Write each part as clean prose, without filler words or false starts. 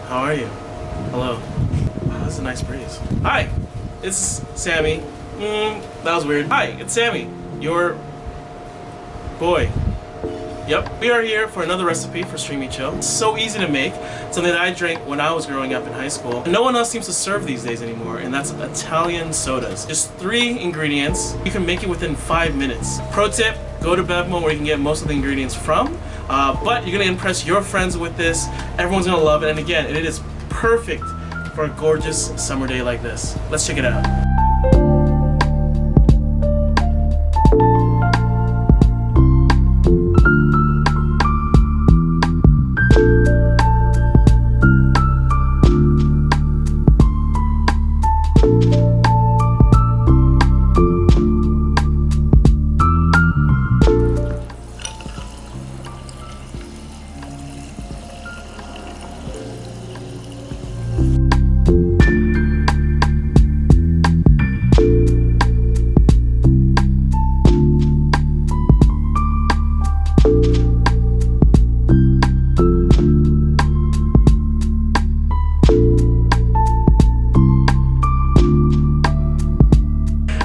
How are you? Hello. Wow, that's a nice breeze. Hi, it's Sammy. That was weird. Hi, it's Sammy, your boy. Yep, we are here for another recipe for Streamy Chill. It's so easy to make, something that I drank when I was growing up in high school. No one else seems to serve these days anymore, and that's Italian sodas. Just 3 ingredients. You can make it within 5 minutes. Pro tip, go to Bevmo where you can get most of the ingredients from, but you're gonna impress your friends with this. Everyone's gonna love it, and again, it is perfect for a gorgeous summer day like this. Let's check it out.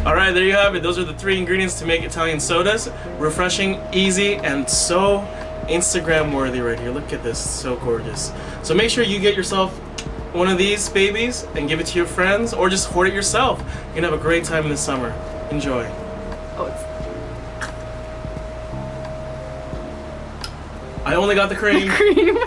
Alright, there you have it. Those are the 3 ingredients to make Italian sodas. Refreshing, easy, and so Instagram worthy right here. Look at this, so gorgeous. So make sure you get yourself one of these babies and give it to your friends, or just hoard it yourself. You're gonna have a great time in the summer. Enjoy. Oh, it's I only got the cream. cream.